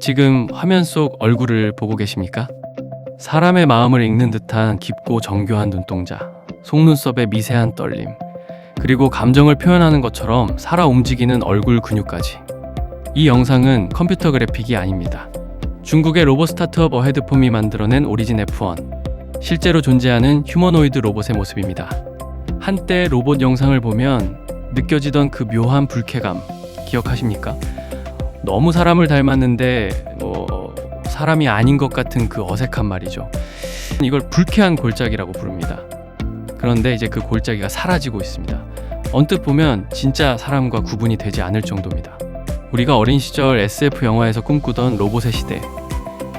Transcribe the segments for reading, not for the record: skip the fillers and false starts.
지금 화면 속 얼굴을 보고 계십니까? 사람의 마음을 읽는 듯한 깊고 정교한 눈동자, 속눈썹의 미세한 떨림, 그리고 감정을 표현하는 것처럼 살아 움직이는 얼굴 근육까지. 이 영상은 컴퓨터 그래픽이 아닙니다. 중국의 로봇 스타트업 어헤드폼이 만들어낸 오리진 F1, 실제로 존재하는 휴머노이드 로봇의 모습입니다. 한때 로봇 영상을 보면 느껴지던 그 묘한 불쾌감 기억하십니까? 너무 사람을 닮았는데 사람이 아닌 것 같은 그 어색한 말이죠. 이걸 불쾌한 골짜기라고 부릅니다. 그런데 이제 그 골짜기가 사라지고 있습니다. 언뜻 보면 진짜 사람과 구분이 되지 않을 정도입니다. 우리가 어린 시절 SF 영화에서 꿈꾸던 로봇의 시대,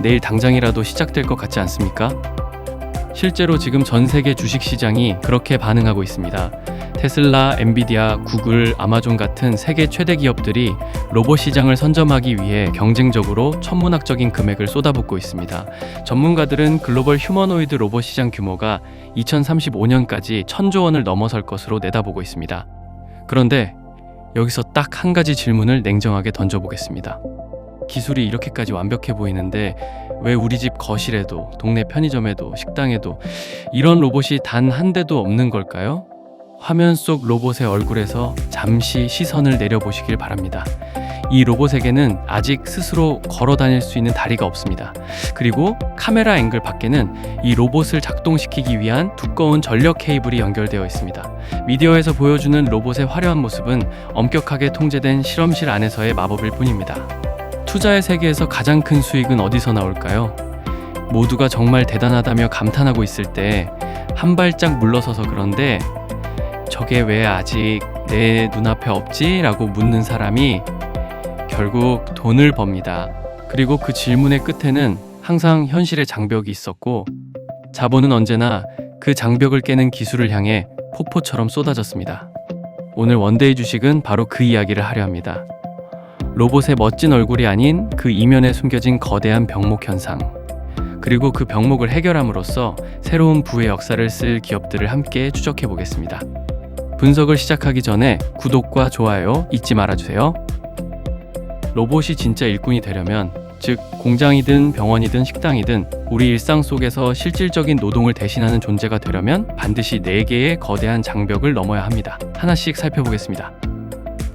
내일 당장이라도 시작될 것 같지 않습니까? 실제로 지금 전 세계 주식시장이 그렇게 반응하고 있습니다. 테슬라, 엔비디아, 구글, 아마존 같은 세계 최대 기업들이 로봇 시장을 선점하기 위해 경쟁적으로 천문학적인 금액을 쏟아붓고 있습니다. 전문가들은 글로벌 휴머노이드 로봇 시장 규모가 2035년까지 1000조 원을 넘어설 것으로 내다보고 있습니다. 그런데 여기서 딱 한 가지 질문을 냉정하게 던져보겠습니다. 기술이 이렇게까지 완벽해 보이는데 왜 우리 집 거실에도, 동네 편의점에도, 식당에도 이런 로봇이 단 한 대도 없는 걸까요? 화면 속 로봇의 얼굴에서 잠시 시선을 내려보시길 바랍니다. 이 로봇에게는 아직 스스로 걸어 다닐 수 있는 다리가 없습니다. 그리고 카메라 앵글 밖에는 이 로봇을 작동시키기 위한 두꺼운 전력 케이블이 연결되어 있습니다. 미디어에서 보여주는 로봇의 화려한 모습은 엄격하게 통제된 실험실 안에서의 마법일 뿐입니다. 투자의 세계에서 가장 큰 수익은 어디서 나올까요? 모두가 정말 대단하다며 감탄하고 있을 때 한 발짝 물러서서 그런데 저게 왜 아직 내 눈앞에 없지? 라고 묻는 사람이 결국 돈을 법니다. 그리고 그 질문의 끝에는 항상 현실의 장벽이 있었고 자본은 언제나 그 장벽을 깨는 기술을 향해 폭포처럼 쏟아졌습니다. 오늘 원데이 주식은 바로 그 이야기를 하려 합니다. 로봇의 멋진 얼굴이 아닌 그 이면에 숨겨진 거대한 병목 현상, 그리고 그 병목을 해결함으로써 새로운 부의 역사를 쓸 기업들을 함께 추적해 보겠습니다. 분석을 시작하기 전에 구독과 좋아요 잊지 말아주세요. 로봇이 진짜 일꾼이 되려면, 즉 공장이든 병원이든 식당이든 우리 일상 속에서 실질적인 노동을 대신하는 존재가 되려면 반드시 4개의 거대한 장벽을 넘어야 합니다. 하나씩 살펴보겠습니다.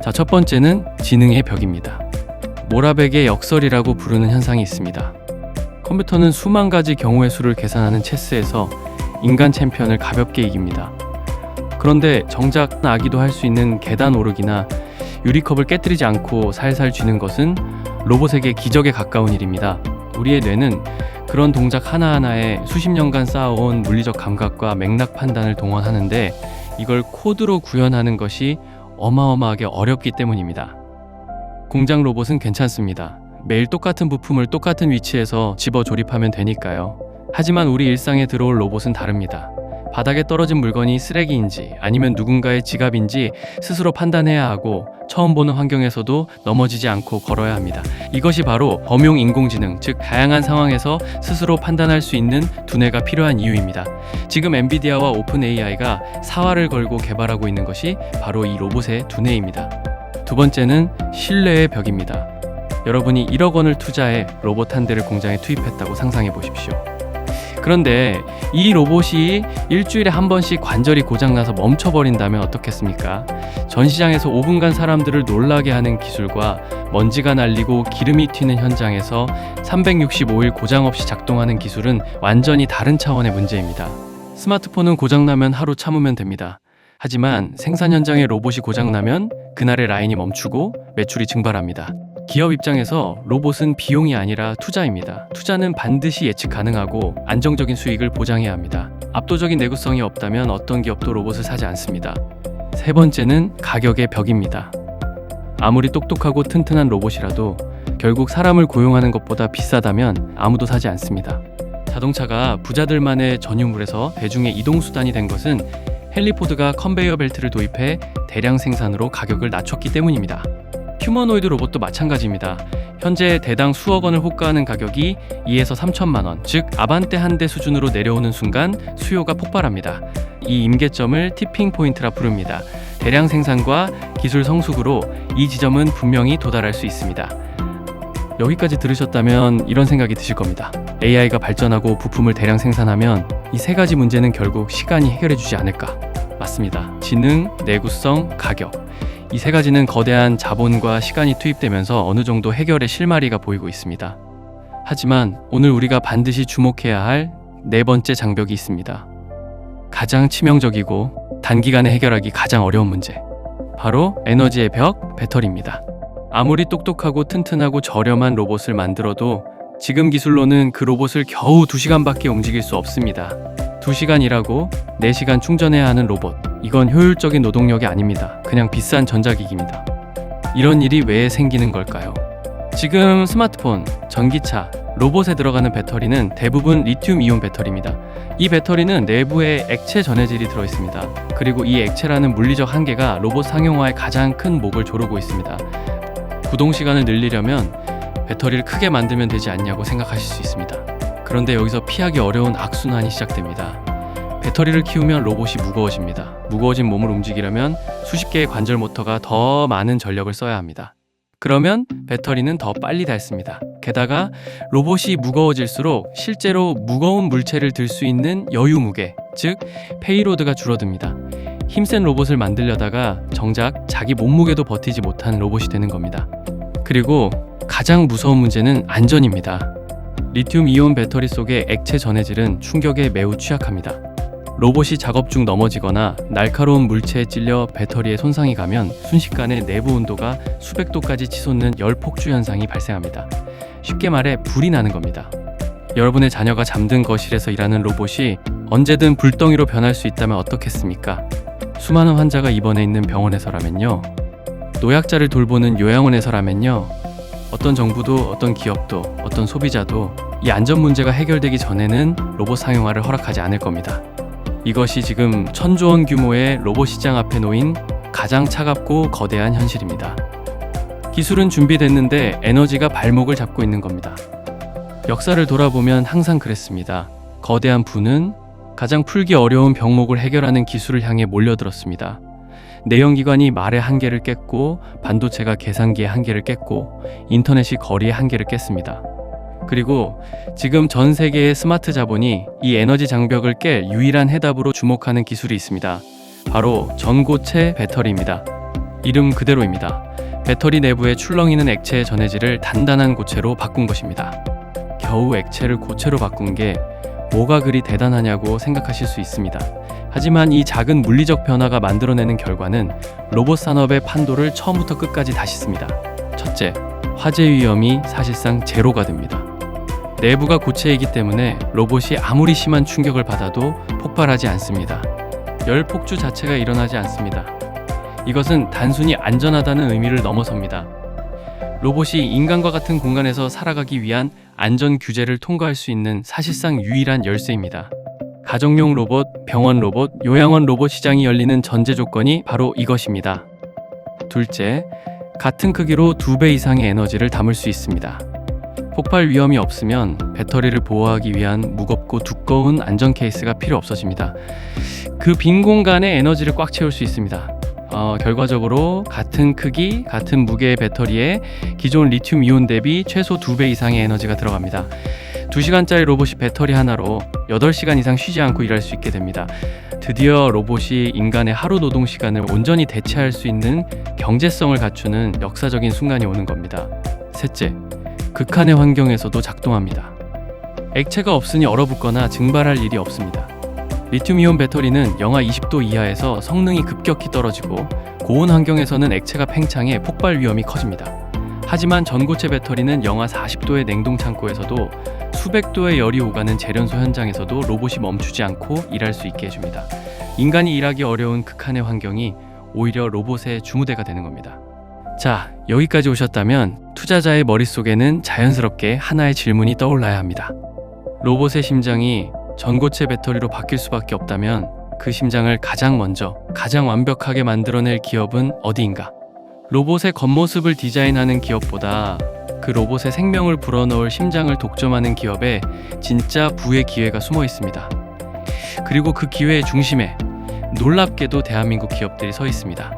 자, 첫 번째는 지능의 벽입니다. 모라백의 역설이라고 부르는 현상이 있습니다. 컴퓨터는 수만 가지 경우의 수를 계산하는 체스에서 인간 챔피언을 가볍게 이깁니다. 그런데 정작 아기도 할 수 있는 계단 오르기나 유리컵을 깨뜨리지 않고 살살 쥐는 것은 로봇에게 기적에 가까운 일입니다. 우리의 뇌는 그런 동작 하나하나에 수십 년간 쌓아온 물리적 감각과 맥락 판단을 동원하는데 이걸 코드로 구현하는 것이 어마어마하게 어렵기 때문입니다. 공장 로봇은 괜찮습니다. 매일 똑같은 부품을 똑같은 위치에서 집어 조립하면 되니까요. 하지만 우리 일상에 들어올 로봇은 다릅니다. 바닥에 떨어진 물건이 쓰레기인지 아니면 누군가의 지갑인지 스스로 판단해야 하고 처음 보는 환경에서도 넘어지지 않고 걸어야 합니다. 이것이 바로 범용 인공지능, 즉 다양한 상황에서 스스로 판단할 수 있는 두뇌가 필요한 이유입니다. 지금 엔비디아와 오픈 AI가 사활을 걸고 개발하고 있는 것이 바로 이 로봇의 두뇌입니다. 두 번째는 신뢰의 벽입니다. 여러분이 1억 원을 투자해 로봇 한 대를 공장에 투입했다고 상상해 보십시오. 그런데 이 로봇이 일주일에 한 번씩 관절이 고장나서 멈춰버린다면 어떻겠습니까? 전시장에서 5분간 사람들을 놀라게 하는 기술과 먼지가 날리고 기름이 튀는 현장에서 365일 고장 없이 작동하는 기술은 완전히 다른 차원의 문제입니다. 스마트폰은 고장나면 하루 참으면 됩니다. 하지만 생산 현장에 로봇이 고장나면 그날의 라인이 멈추고 매출이 증발합니다. 기업 입장에서 로봇은 비용이 아니라 투자입니다. 투자는 반드시 예측 가능하고 안정적인 수익을 보장해야 합니다. 압도적인 내구성이 없다면 어떤 기업도 로봇을 사지 않습니다. 세 번째는 가격의 벽입니다. 아무리 똑똑하고 튼튼한 로봇이라도 결국 사람을 고용하는 것보다 비싸다면 아무도 사지 않습니다. 자동차가 부자들만의 전유물에서 대중의 이동수단이 된 것은 헨리 포드가 컨베이어 벨트를 도입해 대량 생산으로 가격을 낮췄기 때문입니다. 휴머노이드 로봇도 마찬가지입니다. 현재 대당 수억 원을 호가하는 가격이 2에서 3천만 원, 즉 아반떼 한 대 수준으로 내려오는 순간 수요가 폭발합니다. 이 임계점을 티핑 포인트라 부릅니다. 대량 생산과 기술 성숙으로 이 지점은 분명히 도달할 수 있습니다. 여기까지 들으셨다면 이런 생각이 드실 겁니다. AI가 발전하고 부품을 대량 생산하면 이 세 가지 문제는 결국 시간이 해결해주지 않을까? 맞습니다. 지능, 내구성, 가격. 이 세 가지는 거대한 자본과 시간이 투입되면서 어느 정도 해결의 실마리가 보이고 있습니다. 하지만 오늘 우리가 반드시 주목해야 할 네 번째 장벽이 있습니다. 가장 치명적이고 단기간에 해결하기 가장 어려운 문제. 바로 에너지의 벽, 배터리입니다. 아무리 똑똑하고 튼튼하고 저렴한 로봇을 만들어도 지금 기술로는 그 로봇을 겨우 2시간밖에 움직일 수 없습니다. 2시간 일하고 4시간 충전해야 하는 로봇. 이건 효율적인 노동력이 아닙니다. 그냥 비싼 전자기기입니다. 이런 일이 왜 생기는 걸까요? 지금 스마트폰, 전기차, 로봇에 들어가는 배터리는 대부분 리튬이온 배터리입니다. 이 배터리는 내부에 액체 전해질이 들어있습니다. 그리고 이 액체라는 물리적 한계가 로봇 상용화의 가장 큰 목을 조르고 있습니다. 구동 시간을 늘리려면 배터리를 크게 만들면 되지 않냐고 생각하실 수 있습니다. 그런데 여기서 피하기 어려운 악순환이 시작됩니다. 배터리를 키우면 로봇이 무거워집니다. 무거워진 몸을 움직이려면 수십 개의 관절 모터가 더 많은 전력을 써야 합니다. 그러면 배터리는 더 빨리 닳습니다. 게다가 로봇이 무거워질수록 실제로 무거운 물체를 들 수 있는 여유 무게, 즉 페이로드가 줄어듭니다. 힘센 로봇을 만들려다가 정작 자기 몸무게도 버티지 못하는 로봇이 되는 겁니다. 그리고 가장 무서운 문제는 안전입니다. 리튬이온 배터리 속의 액체 전해질은 충격에 매우 취약합니다. 로봇이 작업 중 넘어지거나 날카로운 물체에 찔려 배터리에 손상이 가면 순식간에 내부 온도가 수백 도까지 치솟는 열폭주 현상이 발생합니다. 쉽게 말해 불이 나는 겁니다. 여러분의 자녀가 잠든 거실에서 일하는 로봇이 언제든 불덩이로 변할 수 있다면 어떻겠습니까? 수많은 환자가 입원해 있는 병원에서라면요, 노약자를 돌보는 요양원에서라면요, 어떤 정부도 어떤 기업도 어떤 소비자도 이 안전 문제가 해결되기 전에는 로봇 상용화를 허락하지 않을 겁니다. 이것이 지금 1000조 원 규모의 로봇 시장 앞에 놓인 가장 차갑고 거대한 현실입니다. 기술은 준비됐는데 에너지가 발목을 잡고 있는 겁니다. 역사를 돌아보면 항상 그랬습니다. 거대한 부는 가장 풀기 어려운 병목을 해결하는 기술을 향해 몰려들었습니다. 내연기관이 말의 한계를 깼고, 반도체가 계산기의 한계를 깼고, 인터넷이 거리의 한계를 깼습니다. 그리고 지금 전 세계의 스마트 자본이 이 에너지 장벽을 깰 유일한 해답으로 주목하는 기술이 있습니다. 바로 전고체 배터리입니다. 이름 그대로입니다. 배터리 내부에 출렁이는 액체의 전해질을 단단한 고체로 바꾼 것입니다. 겨우 액체를 고체로 바꾼 게 뭐가 그리 대단하냐고 생각하실 수 있습니다. 하지만 이 작은 물리적 변화가 만들어내는 결과는 로봇 산업의 판도를 처음부터 끝까지 다시 씁니다. 첫째, 화재 위험이 사실상 제로가 됩니다. 내부가 고체이기 때문에 로봇이 아무리 심한 충격을 받아도 폭발하지 않습니다. 열 폭주 자체가 일어나지 않습니다. 이것은 단순히 안전하다는 의미를 넘어섭니다. 로봇이 인간과 같은 공간에서 살아가기 위한 안전 규제를 통과할 수 있는 사실상 유일한 열쇠입니다. 가정용 로봇, 병원 로봇, 요양원 로봇 시장이 열리는 전제 조건이 바로 이것입니다. 둘째, 같은 크기로 2배 이상의 에너지를 담을 수 있습니다. 폭발 위험이 없으면 배터리를 보호하기 위한 무겁고 두꺼운 안전 케이스가 필요 없어집니다. 그 빈 공간에 에너지를 꽉 채울 수 있습니다. 결과적으로 같은 크기, 같은 무게의 배터리에 기존 리튬이온 대비 최소 2배 이상의 에너지가 들어갑니다. 2시간짜리 로봇이 배터리 하나로 8시간 이상 쉬지 않고 일할 수 있게 됩니다. 드디어 로봇이 인간의 하루 노동 시간을 온전히 대체할 수 있는 경제성을 갖추는 역사적인 순간이 오는 겁니다. 셋째, 극한의 환경에서도 작동합니다. 액체가 없으니 얼어붙거나 증발할 일이 없습니다. 리튬이온 배터리는 영하 20도 이하에서 성능이 급격히 떨어지고, 고온 환경에서는 액체가 팽창해 폭발 위험이 커집니다. 하지만 전고체 배터리는 영하 40도의 냉동 창고에서도 수백 도의 열이 오가는 재련소 현장에서도 로봇이 멈추지 않고 일할 수 있게 해줍니다. 인간이 일하기 어려운 극한의 환경이 오히려 로봇의 주무대가 되는 겁니다. 자, 여기까지 오셨다면 투자자의 머릿속에는 자연스럽게 하나의 질문이 떠올라야 합니다. 로봇의 심장이 전고체 배터리로 바뀔 수밖에 없다면 그 심장을 가장 먼저, 가장 완벽하게 만들어낼 기업은 어디인가? 로봇의 겉모습을 디자인하는 기업보다 그 로봇의 생명을 불어넣을 심장을 독점하는 기업에 진짜 부의 기회가 숨어 있습니다. 그리고 그 기회의 중심에 놀랍게도 대한민국 기업들이 서 있습니다.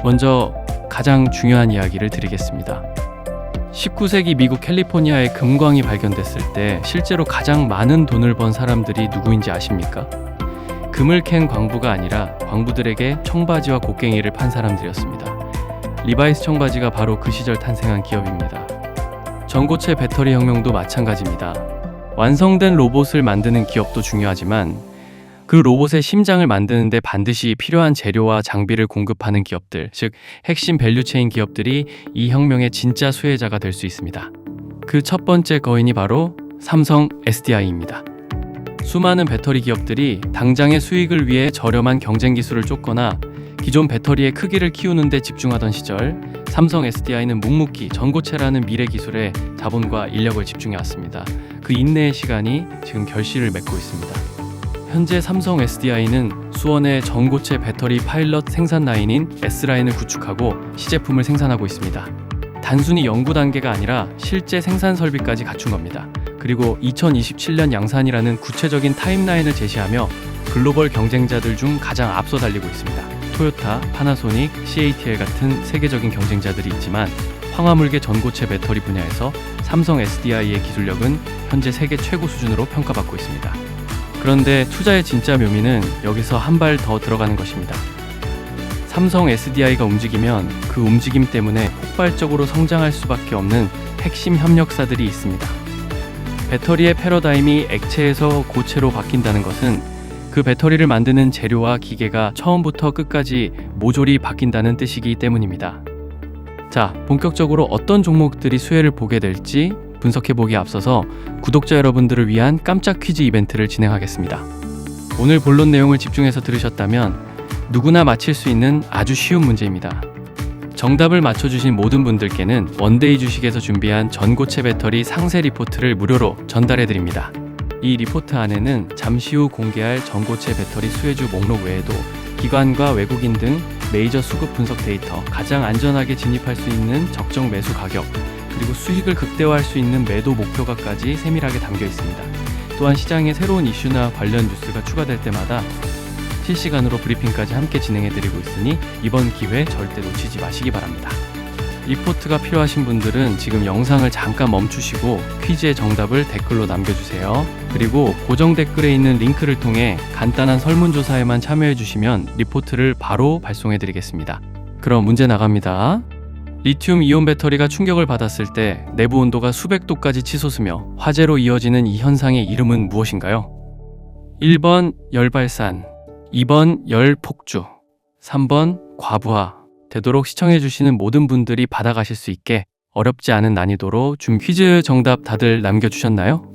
먼저 가장 중요한 이야기를 드리겠습니다. 19세기 미국 캘리포니아의 금광이 발견됐을 때 실제로 가장 많은 돈을 번 사람들이 누구인지 아십니까? 금을 캔 광부가 아니라 광부들에게 청바지와 곡괭이를 판 사람들이었습니다. 리바이스 청바지가 바로 그 시절 탄생한 기업입니다. 전고체 배터리 혁명도 마찬가지입니다. 완성된 로봇을 만드는 기업도 중요하지만 그 로봇의 심장을 만드는데 반드시 필요한 재료와 장비를 공급하는 기업들, 즉 핵심 밸류체인 기업들이 이 혁명의 진짜 수혜자가 될 수 있습니다. 그 첫 번째 거인이 바로 삼성 SDI입니다. 수많은 배터리 기업들이 당장의 수익을 위해 저렴한 경쟁 기술을 쫓거나 기존 배터리의 크기를 키우는 데 집중하던 시절, 삼성 SDI는 묵묵히 전고체라는 미래 기술에 자본과 인력을 집중해 왔습니다. 그 인내의 시간이 지금 결실을 맺고 있습니다. 현재 삼성 SDI는 수원의 전고체 배터리 파일럿 생산 라인인 S라인을 구축하고 시제품을 생산하고 있습니다. 단순히 연구 단계가 아니라 실제 생산 설비까지 갖춘 겁니다. 그리고 2027년 양산이라는 구체적인 타임라인을 제시하며 글로벌 경쟁자들 중 가장 앞서 달리고 있습니다. 토요타, 파나소닉, CATL 같은 세계적인 경쟁자들이 있지만 황화물계 전고체 배터리 분야에서 삼성 SDI의 기술력은 현재 세계 최고 수준으로 평가받고 있습니다. 그런데 투자의 진짜 묘미는 여기서 한 발 더 들어가는 것입니다. 삼성 SDI가 움직이면 그 움직임 때문에 폭발적으로 성장할 수밖에 없는 핵심 협력사들이 있습니다. 배터리의 패러다임이 액체에서 고체로 바뀐다는 것은 그 배터리를 만드는 재료와 기계가 처음부터 끝까지 모조리 바뀐다는 뜻이기 때문입니다. 자, 본격적으로 어떤 종목들이 수혜를 보게 될지 분석해보기에 앞서서 구독자 여러분들을 위한 깜짝 퀴즈 이벤트를 진행하겠습니다. 오늘 본론 내용을 집중해서 들으셨다면 누구나 맞힐 수 있는 아주 쉬운 문제입니다. 정답을 맞춰주신 모든 분들께는 원데이 주식에서 준비한 전고체 배터리 상세 리포트를 무료로 전달해드립니다. 이 리포트 안에는 잠시 후 공개할 전고체 배터리 수혜주 목록 외에도 기관과 외국인 등 메이저 수급 분석 데이터, 가장 안전하게 진입할 수 있는 적정 매수 가격, 그리고 수익을 극대화할 수 있는 매도 목표가까지 세밀하게 담겨 있습니다. 또한 시장에 새로운 이슈나 관련 뉴스가 추가될 때마다 실시간으로 브리핑까지 함께 진행해드리고 있으니 이번 기회 절대 놓치지 마시기 바랍니다. 리포트가 필요하신 분들은 지금 영상을 잠깐 멈추시고 퀴즈의 정답을 댓글로 남겨주세요. 그리고 고정 댓글에 있는 링크를 통해 간단한 설문조사에만 참여해주시면 리포트를 바로 발송해드리겠습니다. 그럼 문제 나갑니다. 리튬 이온 배터리가 충격을 받았을 때 내부 온도가 수백 도까지 치솟으며 화재로 이어지는 이 현상의 이름은 무엇인가요? 1번 열발산, 2번 열폭주, 3번 과부하. 되도록 시청해주시는 모든 분들이 받아가실 수 있게 어렵지 않은 난이도로 퀴즈 정답 다들 남겨주셨나요?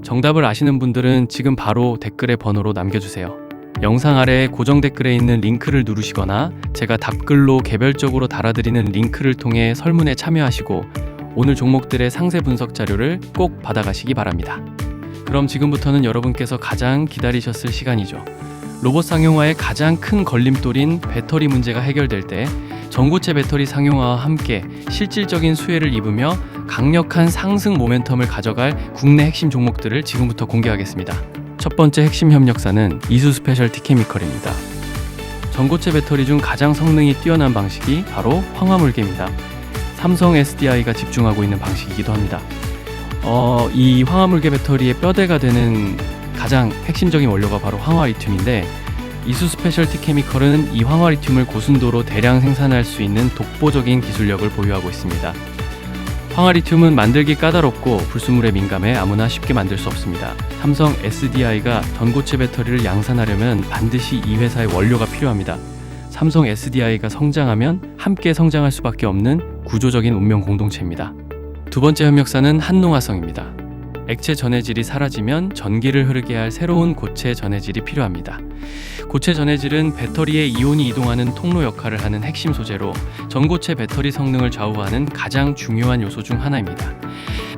정답을 아시는 분들은 지금 바로 댓글에 번호로 남겨주세요. 영상 아래에 고정 댓글에 있는 링크를 누르시거나 제가 답글로 개별적으로 달아드리는 링크를 통해 설문에 참여하시고 오늘 종목들의 상세 분석 자료를 꼭 받아가시기 바랍니다. 그럼 지금부터는 여러분께서 가장 기다리셨을 시간이죠. 로봇 상용화의 가장 큰 걸림돌인 배터리 문제가 해결될 때 전고체 배터리 상용화와 함께 실질적인 수혜를 입으며 강력한 상승 모멘텀을 가져갈 국내 핵심 종목들을 지금부터 공개하겠습니다. 첫 번째 핵심 협력사는 이수 스페셜티 케미컬입니다. 전고체 배터리 중 가장 성능이 뛰어난 방식이 바로 황화물계입니다. 삼성 SDI가 집중하고 있는 방식이기도 합니다. 이 황화물계 배터리의 뼈대가 되는 가장 핵심적인 원료가 바로 황화리튬인데 이수 스페셜티 케미컬은 이 황화리튬을 고순도로 대량 생산할 수 있는 독보적인 기술력을 보유하고 있습니다. 황화리튬은 만들기 까다롭고 불순물에 민감해 아무나 쉽게 만들 수 없습니다. 삼성 SDI가 전고체 배터리를 양산하려면 반드시 이 회사의 원료가 필요합니다. 삼성 SDI가 성장하면 함께 성장할 수밖에 없는 구조적인 운명 공동체입니다. 두 번째 협력사는 한농화성입니다. 액체 전해질이 사라지면 전기를 흐르게 할 새로운 고체 전해질이 필요합니다. 고체 전해질은 배터리의 이온이 이동하는 통로 역할을 하는 핵심 소재로 전고체 배터리 성능을 좌우하는 가장 중요한 요소 중 하나입니다.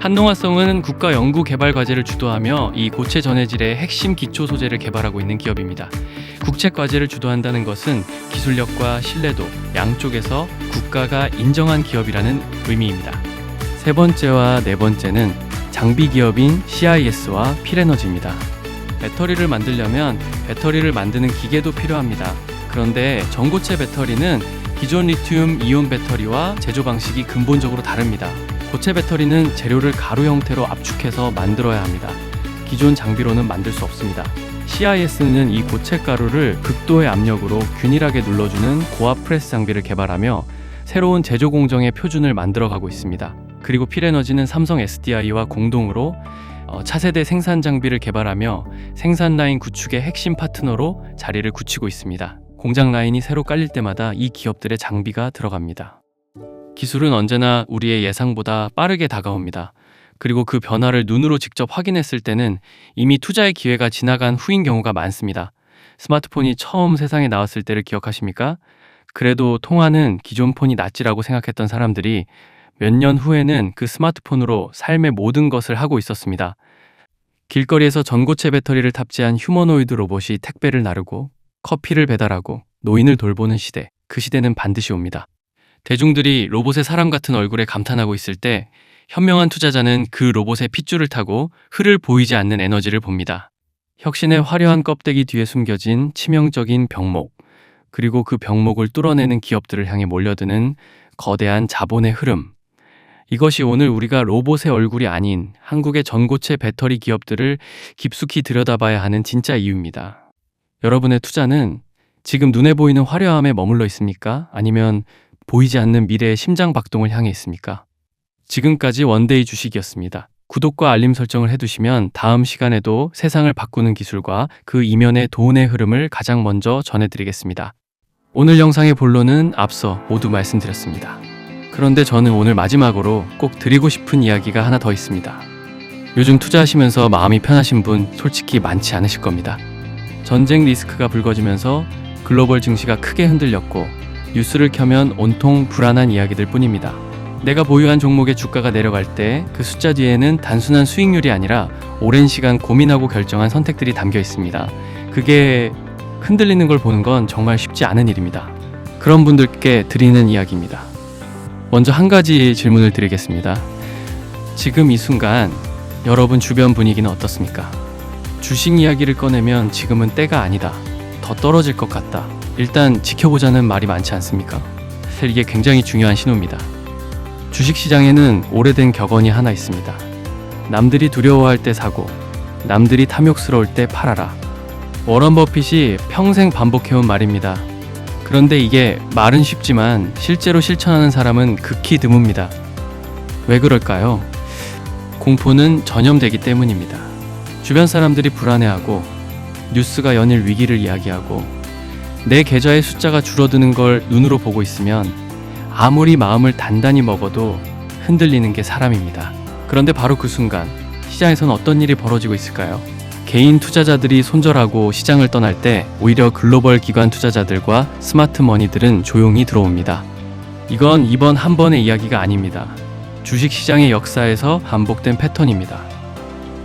한농화성은 국가 연구 개발 과제를 주도하며 이 고체 전해질의 핵심 기초 소재를 개발하고 있는 기업입니다. 국책 과제를 주도한다는 것은 기술력과 신뢰도 양쪽에서 국가가 인정한 기업이라는 의미입니다. 세 번째와 네 번째는 장비 기업인 CIS와 필에너지입니다. 배터리를 만들려면 배터리를 만드는 기계도 필요합니다. 그런데 전고체 배터리는 기존 리튬 이온 배터리와 제조 방식이 근본적으로 다릅니다. 고체 배터리는 재료를 가루 형태로 압축해서 만들어야 합니다. 기존 장비로는 만들 수 없습니다. CIS는 이 고체 가루를 극도의 압력으로 균일하게 눌러주는 고압 프레스 장비를 개발하며 새로운 제조 공정의 표준을 만들어가고 있습니다. 그리고 필에너지는 삼성 SDI와 공동으로 차세대 생산 장비를 개발하며 생산 라인 구축의 핵심 파트너로 자리를 굳히고 있습니다. 공장 라인이 새로 깔릴 때마다 이 기업들의 장비가 들어갑니다. 기술은 언제나 우리의 예상보다 빠르게 다가옵니다. 그리고 그 변화를 눈으로 직접 확인했을 때는 이미 투자의 기회가 지나간 후인 경우가 많습니다. 스마트폰이 처음 세상에 나왔을 때를 기억하십니까? 그래도 통화는 기존 폰이 낫지라고 생각했던 사람들이 몇 년 후에는 그 스마트폰으로 삶의 모든 것을 하고 있었습니다. 길거리에서 전고체 배터리를 탑재한 휴머노이드 로봇이 택배를 나르고 커피를 배달하고 노인을 돌보는 시대, 그 시대는 반드시 옵니다. 대중들이 로봇의 사람 같은 얼굴에 감탄하고 있을 때 현명한 투자자는 그 로봇의 핏줄을 타고 흐를 보이지 않는 에너지를 봅니다. 혁신의 화려한 껍데기 뒤에 숨겨진 치명적인 병목, 그리고 그 병목을 뚫어내는 기업들을 향해 몰려드는 거대한 자본의 흐름. 이것이 오늘 우리가 로봇의 얼굴이 아닌 한국의 전고체 배터리 기업들을 깊숙이 들여다봐야 하는 진짜 이유입니다. 여러분의 투자는 지금 눈에 보이는 화려함에 머물러 있습니까? 아니면 보이지 않는 미래의 심장 박동을 향해 있습니까? 지금까지 원데이 주식이었습니다. 구독과 알림 설정을 해두시면 다음 시간에도 세상을 바꾸는 기술과 그 이면의 돈의 흐름을 가장 먼저 전해드리겠습니다. 오늘 영상의 본론은 앞서 모두 말씀드렸습니다. 그런데 저는 오늘 마지막으로 꼭 드리고 싶은 이야기가 하나 더 있습니다. 요즘 투자하시면서 마음이 편하신 분 솔직히 많지 않으실 겁니다. 전쟁 리스크가 불거지면서 글로벌 증시가 크게 흔들렸고 뉴스를 켜면 온통 불안한 이야기들 뿐입니다. 내가 보유한 종목의 주가가 내려갈 때 그 숫자 뒤에는 단순한 수익률이 아니라 오랜 시간 고민하고 결정한 선택들이 담겨 있습니다. 그게 흔들리는 걸 보는 건 정말 쉽지 않은 일입니다. 그런 분들께 드리는 이야기입니다. 먼저 한 가지 질문을 드리겠습니다. 지금 이 순간 여러분 주변 분위기는 어떻습니까? 주식 이야기를 꺼내면 지금은 때가 아니다. 더 떨어질 것 같다. 일단 지켜보자는 말이 많지 않습니까? 사실 이게 굉장히 중요한 신호입니다. 주식시장에는 오래된 격언이 하나 있습니다. 남들이 두려워할 때 사고, 남들이 탐욕스러울 때 팔아라. 워런 버핏이 평생 반복해온 말입니다. 그런데 이게 말은 쉽지만 실제로 실천하는 사람은 극히 드뭅니다. 왜 그럴까요? 공포는 전염되기 때문입니다. 주변 사람들이 불안해하고 뉴스가 연일 위기를 이야기하고 내 계좌의 숫자가 줄어드는 걸 눈으로 보고 있으면 아무리 마음을 단단히 먹어도 흔들리는 게 사람입니다. 그런데 바로 그 순간 시장에서는 어떤 일이 벌어지고 있을까요? 개인 투자자들이 손절하고 시장을 떠날 때 오히려 글로벌 기관 투자자들과 스마트 머니들은 조용히 들어옵니다. 이건 이번 한 번의 이야기가 아닙니다. 주식시장의 역사에서 반복된 패턴입니다.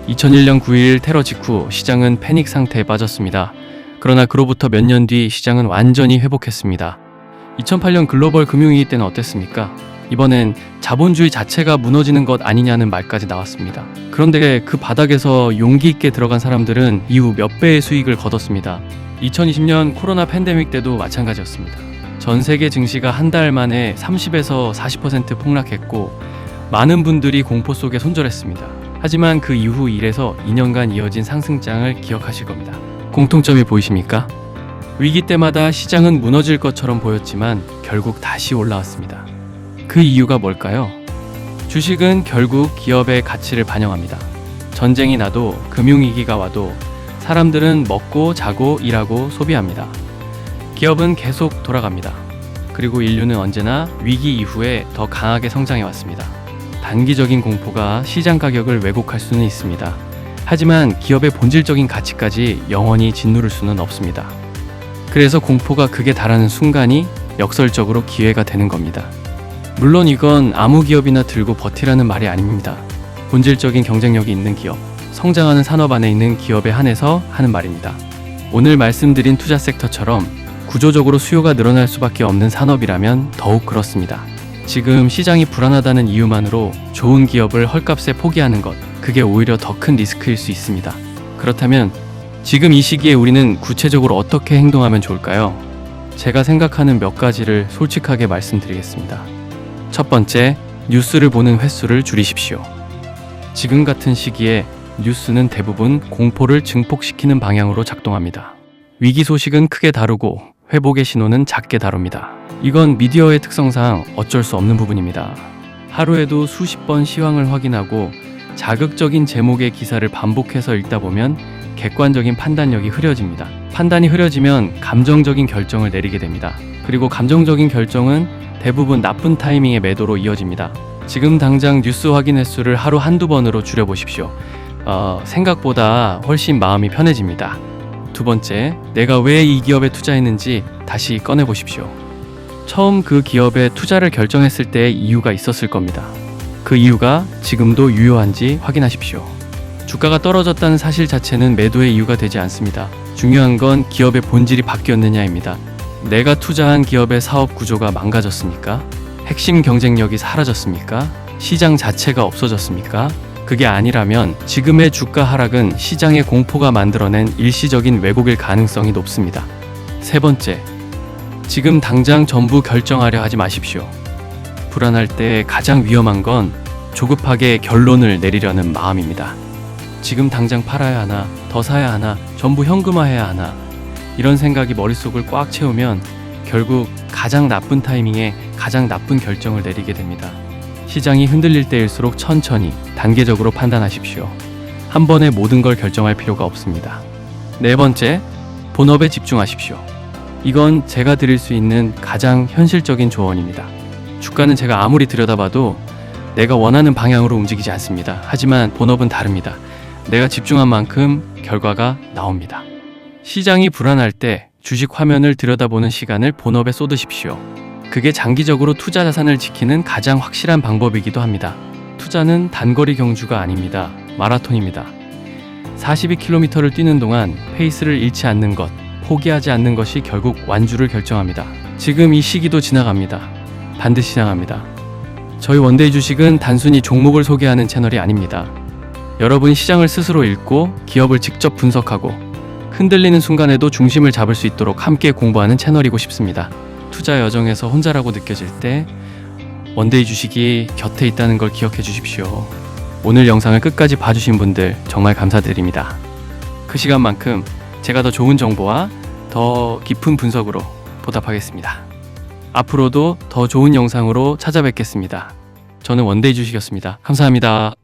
2001년 9.11 테러 직후 시장은 패닉 상태에 빠졌습니다. 그러나 그로부터 몇 년 뒤 시장은 완전히 회복했습니다. 2008년 글로벌 금융위기 때는 어땠습니까? 이번엔 자본주의 자체가 무너지는 것 아니냐는 말까지 나왔습니다. 그런데 그 바닥에서 용기 있게 들어간 사람들은 이후 몇 배의 수익을 거뒀습니다. 2020년 코로나 팬데믹 때도 마찬가지였습니다. 전 세계 증시가 한 달 만에 30에서 40% 폭락했고 많은 분들이 공포 속에 손절했습니다. 하지만 그 이후 1에서 2년간 이어진 상승장을 기억하실 겁니다. 공통점이 보이십니까? 위기 때마다 시장은 무너질 것처럼 보였지만 결국 다시 올라왔습니다. 그 이유가 뭘까요? 주식은 결국 기업의 가치를 반영합니다. 전쟁이 나도 금융위기가 와도 사람들은 먹고 자고 일하고 소비합니다. 기업은 계속 돌아갑니다. 그리고 인류는 언제나 위기 이후에 더 강하게 성장해 왔습니다. 단기적인 공포가 시장 가격을 왜곡할 수는 있습니다. 하지만 기업의 본질적인 가치까지 영원히 짓누를 수는 없습니다. 그래서 공포가 극에 달하는 순간이 역설적으로 기회가 되는 겁니다. 물론 이건 아무 기업이나 들고 버티라는 말이 아닙니다. 본질적인 경쟁력이 있는 기업, 성장하는 산업 안에 있는 기업에 한해서 하는 말입니다. 오늘 말씀드린 투자 섹터처럼 구조적으로 수요가 늘어날 수밖에 없는 산업이라면 더욱 그렇습니다. 지금 시장이 불안하다는 이유만으로 좋은 기업을 헐값에 포기하는 것, 그게 오히려 더 큰 리스크일 수 있습니다. 그렇다면 지금 이 시기에 우리는 구체적으로 어떻게 행동하면 좋을까요? 제가 생각하는 몇 가지를 솔직하게 말씀드리겠습니다. 첫 번째, 뉴스를 보는 횟수를 줄이십시오. 지금 같은 시기에 뉴스는 대부분 공포를 증폭시키는 방향으로 작동합니다. 위기 소식은 크게 다루고 회복의 신호는 작게 다룹니다. 이건 미디어의 특성상 어쩔 수 없는 부분입니다. 하루에도 수십 번 시황을 확인하고 자극적인 제목의 기사를 반복해서 읽다 보면 객관적인 판단력이 흐려집니다. 판단이 흐려지면 감정적인 결정을 내리게 됩니다. 그리고 감정적인 결정은 대부분 나쁜 타이밍의 매도로 이어집니다. 지금 당장 뉴스 확인 횟수를 하루 한두 번으로 줄여보십시오. 생각보다 훨씬 마음이 편해집니다. 두 번째, 내가 왜 이 기업에 투자했는지 다시 꺼내보십시오. 처음 그 기업에 투자를 결정했을 때의 이유가 있었을 겁니다. 그 이유가 지금도 유효한지 확인하십시오. 주가가 떨어졌다는 사실 자체는 매도의 이유가 되지 않습니다. 중요한 건 기업의 본질이 바뀌었느냐입니다. 내가 투자한 기업의 사업 구조가 망가졌습니까? 핵심 경쟁력이 사라졌습니까? 시장 자체가 없어졌습니까? 그게 아니라면 지금의 주가 하락은 시장의 공포가 만들어낸 일시적인 왜곡일 가능성이 높습니다. 세 번째, 지금 당장 전부 결정하려 하지 마십시오. 불안할 때 가장 위험한 건 조급하게 결론을 내리려는 마음입니다. 지금 당장 팔아야 하나, 더 사야 하나, 전부 현금화해야 하나, 이런 생각이 머릿속을 꽉 채우면 결국 가장 나쁜 타이밍에 가장 나쁜 결정을 내리게 됩니다. 시장이 흔들릴 때일수록 천천히, 단계적으로 판단하십시오. 한 번에 모든 걸 결정할 필요가 없습니다. 네 번째, 본업에 집중하십시오. 이건 제가 드릴 수 있는 가장 현실적인 조언입니다. 주가는 제가 아무리 들여다봐도 내가 원하는 방향으로 움직이지 않습니다. 하지만 본업은 다릅니다. 내가 집중한 만큼 결과가 나옵니다. 시장이 불안할 때 주식 화면을 들여다보는 시간을 본업에 쏟으십시오. 그게 장기적으로 투자 자산을 지키는 가장 확실한 방법이기도 합니다. 투자는 단거리 경주가 아닙니다. 마라톤입니다. 42km를 뛰는 동안 페이스를 잃지 않는 것, 포기하지 않는 것이 결국 완주를 결정합니다. 지금 이 시기도 지나갑니다. 반드시 지나갑니다. 저희 원데이 주식은 단순히 종목을 소개하는 채널이 아닙니다. 여러분이 시장을 스스로 읽고 기업을 직접 분석하고 흔들리는 순간에도 중심을 잡을 수 있도록 함께 공부하는 채널이고 싶습니다. 투자 여정에서 혼자라고 느껴질 때 원데이 주식이 곁에 있다는 걸 기억해 주십시오. 오늘 영상을 끝까지 봐주신 분들 정말 감사드립니다. 그 시간만큼 제가 더 좋은 정보와 더 깊은 분석으로 보답하겠습니다. 앞으로도 더 좋은 영상으로 찾아뵙겠습니다. 저는 원데이 주식이었습니다. 감사합니다.